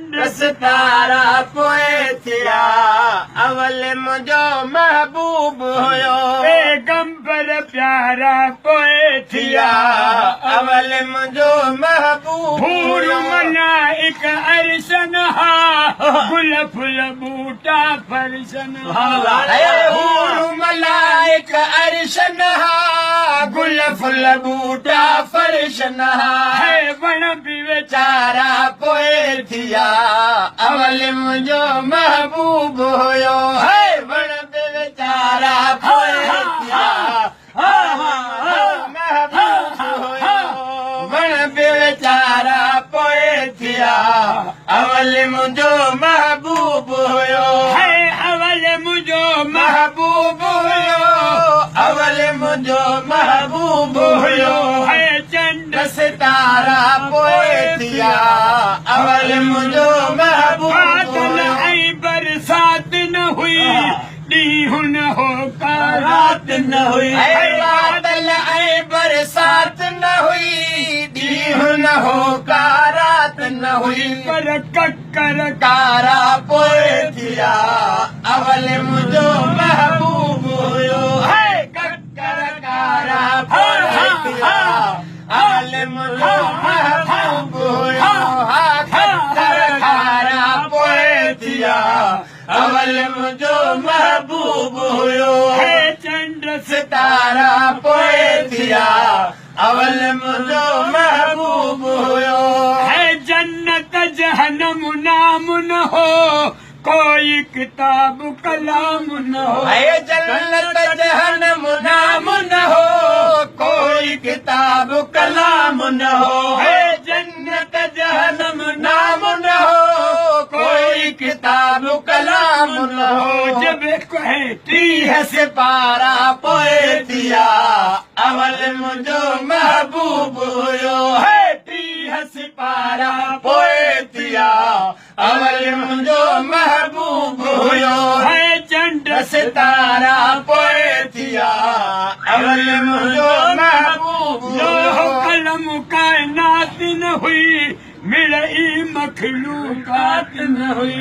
चंड सितारा पोइ थिया अवल मुंहिंजो महबूब हुयो पैगंबर प्यारा पोइ थिया अवल मुंहिंजो महबूब हुयो मलाइक अर्शन हा गुल फुल बूटा फर्शन मलाइक अर्शन हा गुल फुल बूटा फर्शन हा वण बि वीचारा पोइ थिया अवल मुंहिंजो महबूब हुयो वण बि वीचारा पोइ थिया महबूब हुयो वण बि वीचारा पोइ थिया अवल मुंहिंजो महबूब हुयो अवल मुंहिंजो महबूब हुयो अवल मुंहिंजो महबूब हुयो चंड सितारा पोइ थिया अवल मुंहिंजो महबूब ऐं बरसात न हुई ॾींहुं न हो का रात न हुई बादल ऐं बरसात न हुई ॾींहुं न हो का रात न हुई पर ककर कारा पोइ थिया अवल मुंहिंजो महबूब हुयो ककर कारा पोइ थिया अवल मुंहिंजो महबूब हुयो ककर कारा पोइ थिया अवल मुंहिंजो महबूब हुयो चंड सितारा पोइ थिया अवल मुंहिंजो महबूब हुयो जन्नत जहन्नम नाम न हो कोई किताब कलाम न हो जन्नत जहन्नम नाम न हो कोई किताब कलाम न हो जन्नत जहन्नम नाम न हो कोई किताब कलाम न हो जब कहे 30 सिपारा पोइ थिया अवल मुंहिंजो महबूब हुयो 30 सिपारा पोइ थिया अवल मुंहिंजो महबूब हुयो चंड सितारा पोइ थिया अवल मुंहिंजो महबूब लोह कलम काइनात न हुई मिड़ई मखलूकात न हुई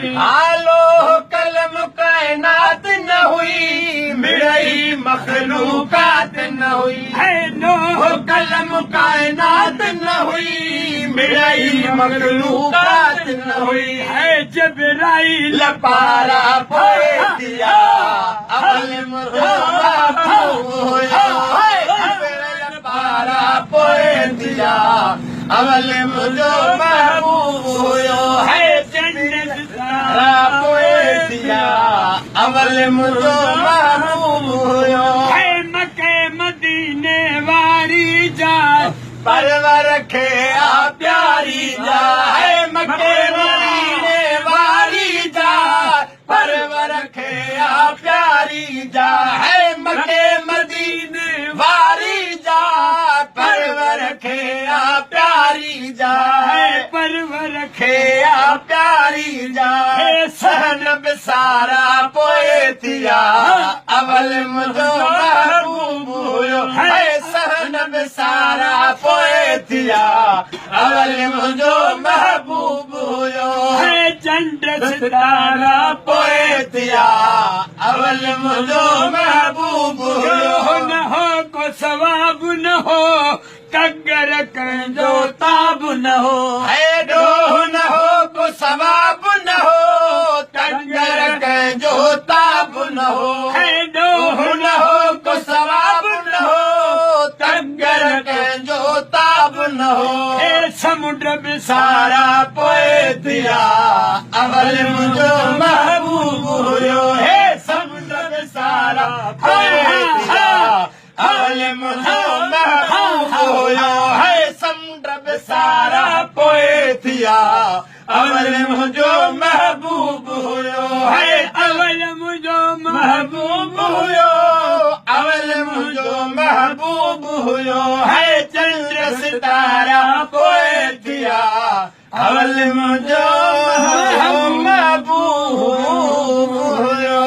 लोह कलम काइनात न हुई मिड़ई मखलूकात न हुई लोह कलम काइनात न हुई मिड़ई मखलूकात न हुई जबराइल पारा पोइ थिया अवल मुंहिंजो महबूब हुयो जबराइल पारा पोइ थिया अवल मुंहिंजो महबूब हुयो चंड सितारा पोइ थिया अवल मुंहिंजो महबूब हुयो मके मदीने वारी जा परवर खे आ प्यारी जा मके मदीने वारी जा परवर खे आ प्यारी जा मके मदीने वारी जा परवर खे आ प्यारी जा परवर खे आ प्यारी जा सहन सारा पोइ थिया अवल मुंहिंजो महबूब हुयो सहन सारा पोइ थिया अवल मुंहिंजो महबूब हुयो चंड सितारा पोइ थिया अवल मुंहिंजो महबूब हुयो न हो को सवाब न हो कगर कंहिंजो ताब न हो ॾोह न हो को सवाब न हो कगर कंहिंजो ताब न हो ॾोह न हो को सवाब न हो कगर कंहिंजो ताब न हो समुंड बि सारा पोइ थिया अवल मुंहिंजो महबूब हुयो समुंड बि सारा पोइ थिया अवल मुंहिंजो महबूब हुयो समुंड बि सारा पोइ थिया अवल मुंहिंजो महबूब हुयो अवल मुंहिंजो महबूब हुयो अवल मुंहिंजो महबूब हुयो चंड सितारा पोइ थिया अवल मुंहिंजो महबूब हुयो